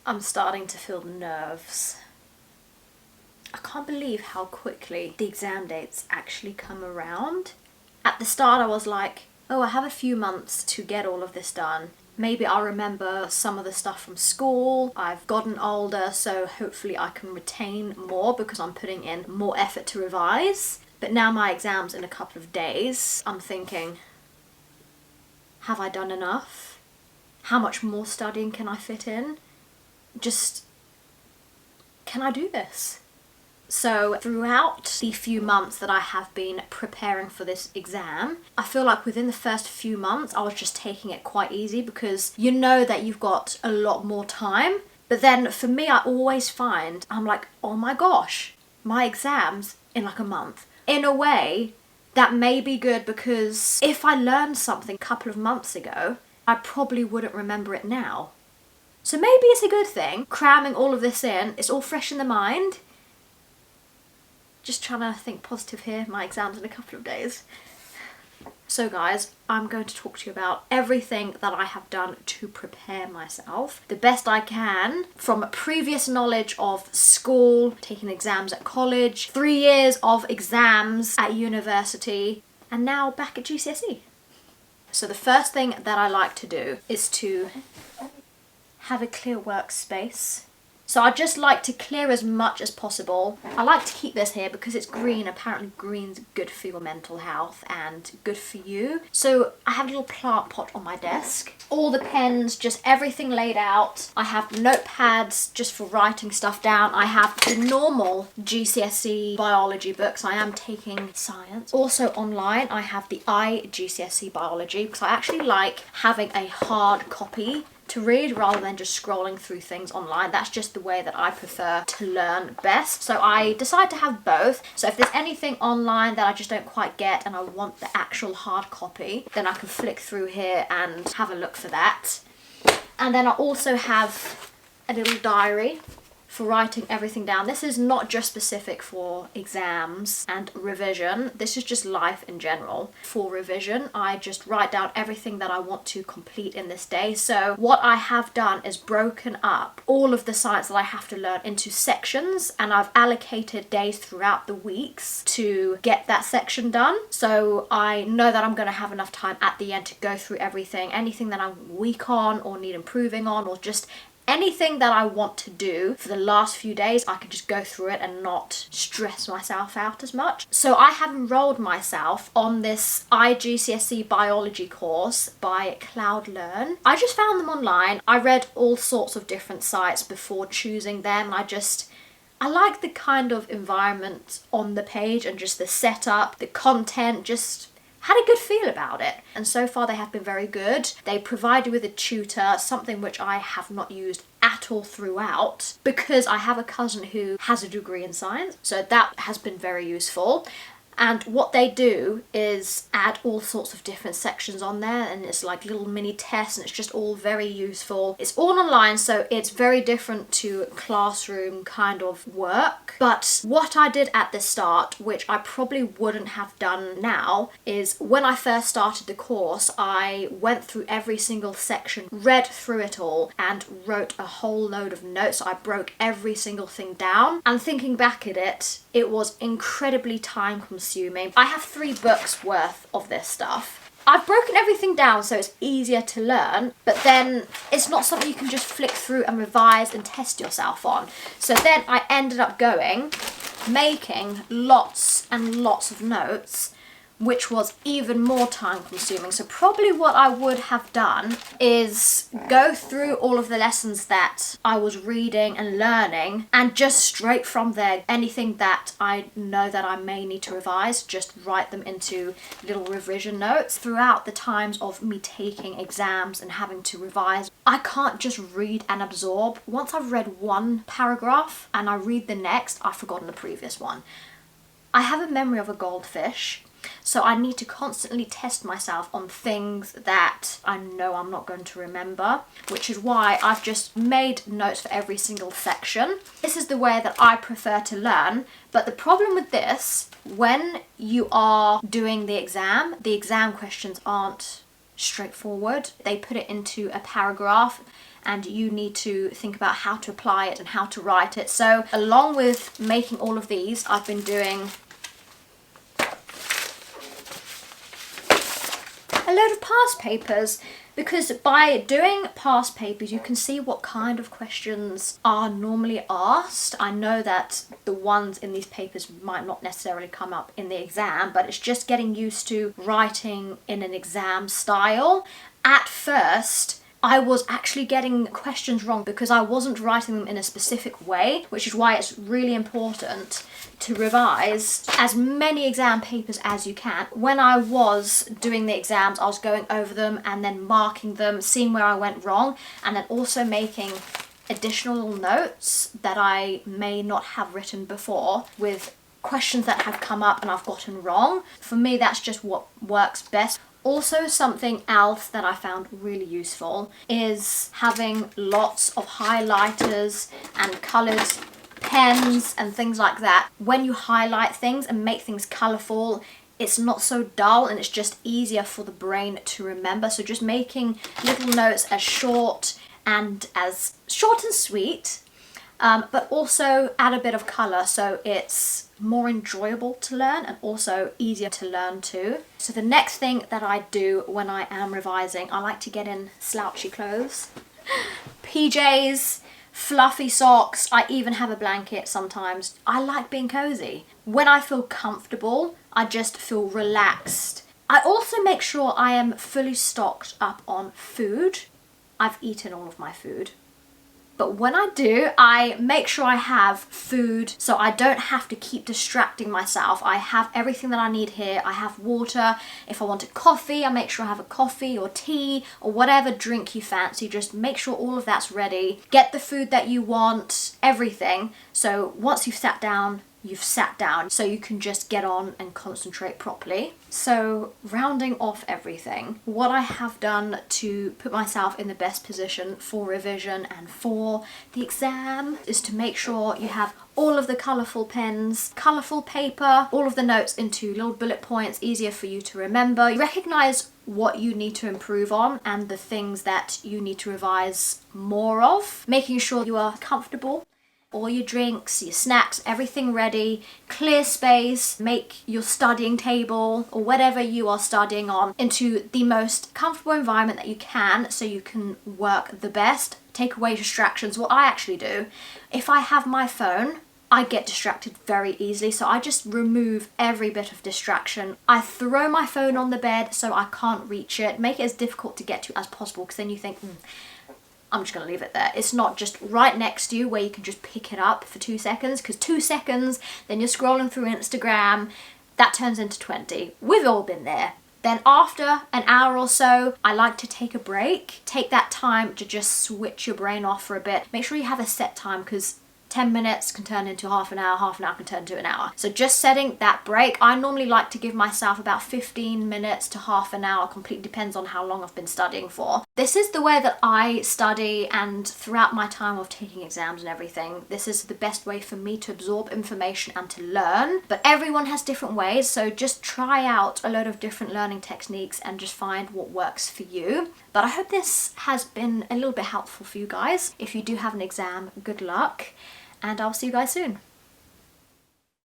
I'm starting to feel nerves. I can't believe how quickly the exam dates actually come around. At the start I was like, oh, I have a few months to get all of this done. Maybe I'll remember some of the stuff from school. I've gotten older, so hopefully I can retain more because I'm putting in more effort to revise. But now my exam's in a couple of days. I'm thinking, have I done enough? How much more studying can I fit in? Just, can I do this? So throughout the few months that I have been preparing for this exam, I feel like within the first few months I was just taking it quite easy because you know that you've got a lot more time. But then for me, I always find I'm like, oh my gosh, my exam's in like a month. In a way, that may be good because if I learned something a couple of months ago, I probably wouldn't remember it now. So maybe it's a good thing, cramming all of this in, it's all fresh in the mind. Just trying to think positive here, my exam's in a couple of days. So guys, I'm going to talk to you about everything that I have done to prepare myself the best I can from previous knowledge of school, taking exams at college, 3 years of exams at university, and now back at GCSE. So the first thing that I like to do is to have a clear workspace. So I just like to clear as much as possible. I like to keep this here because it's green. Apparently green's good for your mental health and good for you. So I have a little plant pot on my desk. All the pens, just everything laid out. I have notepads just for writing stuff down. I have the normal GCSE Biology books. I am taking science. Also online, I have the GCSE Biology because I actually like having a hard copy to read rather than just scrolling through things online. That's just the way that I prefer to learn best. So I decide to have both. So if there's anything online that I just don't quite get and I want the actual hard copy, then I can flick through here and have a look for that. And then I also have a little diary for writing everything down. This is not just specific for exams and revision. This is just life in general. For revision, I just write down everything that I want to complete in this day. So what I have done is broken up all of the science that I have to learn into sections, and I've allocated days throughout the weeks to get that section done. So I know that I'm going to have enough time at the end to go through everything, anything that I'm weak on or need improving on, or just anything that I want to do for the last few days. I can just go through it and not stress myself out as much. So I have enrolled myself on this GCSE Biology course by CloudLearn. I just found them online. I read all sorts of different sites before choosing them. I like the kind of environment on the page and just the setup, the content, just had a good feel about it. And so far they have been very good. They provide you with a tutor, something which I have not used at all throughout because I have a cousin who has a degree in science. So that has been very useful. And what they do is add all sorts of different sections on there, and it's like little mini tests, and it's just all very useful. It's all online, so it's very different to classroom kind of work. But what I did at the start, which I probably wouldn't have done now, is when I first started the course, I went through every single section, read through it all, and wrote a whole load of notes. So I broke every single thing down, and thinking back at it, it was incredibly time consuming. I have 3 books worth of this stuff. I've broken everything down so it's easier to learn, but then it's not something you can just flick through and revise and test yourself on. So then I ended up making lots and lots of notes, which was even more time consuming. So probably what I would have done is go through all of the lessons that I was reading and learning, and just straight from there, anything that I know that I may need to revise, just write them into little revision notes. Throughout the times of me taking exams and having to revise, I can't just read and absorb. Once I've read one paragraph and I read the next, I've forgotten the previous one. I have a memory of a goldfish. So I need to constantly test myself on things that I know I'm not going to remember, which is why I've just made notes for every single section. This is the way that I prefer to learn, but the problem with this, when you are doing the exam questions aren't straightforward. They put it into a paragraph and you need to think about how to apply it and how to write it. So along with making all of these, I've been doing a load of past papers, because by doing past papers you can see what kind of questions are normally asked. I know that the ones in these papers might not necessarily come up in the exam, but it's just getting used to writing in an exam style. At first I was actually getting questions wrong because I wasn't writing them in a specific way, which is why it's really important to revise as many exam papers as you can. When I was doing the exams, I was going over them and then marking them, seeing where I went wrong, and then also making additional notes that I may not have written before with questions that have come up and I've gotten wrong. For me, that's just what works best. Also, something else that I found really useful is having lots of highlighters and coloured pens and things like that. When you highlight things and make things colourful, it's not so dull and it's just easier for the brain to remember. So just making little notes as short and sweet, but also add a bit of colour so it's more enjoyable to learn and also easier to learn too. So the next thing that I do when I am revising, I like to get in slouchy clothes, PJs, fluffy socks. I even have a blanket sometimes. I like being cozy. When I feel comfortable, I just feel relaxed. I also make sure I am fully stocked up on food. I've eaten all of my food. But when I do, I make sure I have food so I don't have to keep distracting myself. I have everything that I need here. I have water. If I want a coffee, I make sure I have a coffee or tea or whatever drink you fancy. Just make sure all of that's ready. Get the food that you want, everything. So once you've sat down, so you can just get on and concentrate properly. So rounding off everything, what I have done to put myself in the best position for revision and for the exam is to make sure you have all of the colourful pens, colourful paper, all of the notes into little bullet points, easier for you to remember. You recognise what you need to improve on and the things that you need to revise more of, making sure you are comfortable. All your drinks, your snacks, everything ready, clear space, make your studying table or whatever you are studying on into the most comfortable environment that you can so you can work the best. Take away distractions. What I actually do, if I have my phone, I get distracted very easily, so I just remove every bit of distraction. I throw my phone on the bed so I can't reach it, make it as difficult to get to as possible, because then you think, I'm just going to leave it there. It's not just right next to you where you can just pick it up for 2 seconds, because 2 seconds, then you're scrolling through Instagram, that turns into 20. We've all been there. Then after an hour or so, I like to take a break. Take that time to just switch your brain off for a bit. Make sure you have a set time, because 10 minutes can turn into half an hour can turn into an hour. So just setting that break. I normally like to give myself about 15 minutes to half an hour, completely depends on how long I've been studying for. This is the way that I study, and throughout my time of taking exams and everything, this is the best way for me to absorb information and to learn. But everyone has different ways, so just try out a load of different learning techniques and just find what works for you. But I hope this has been a little bit helpful for you guys. If you do have an exam, good luck. And I'll see you guys soon.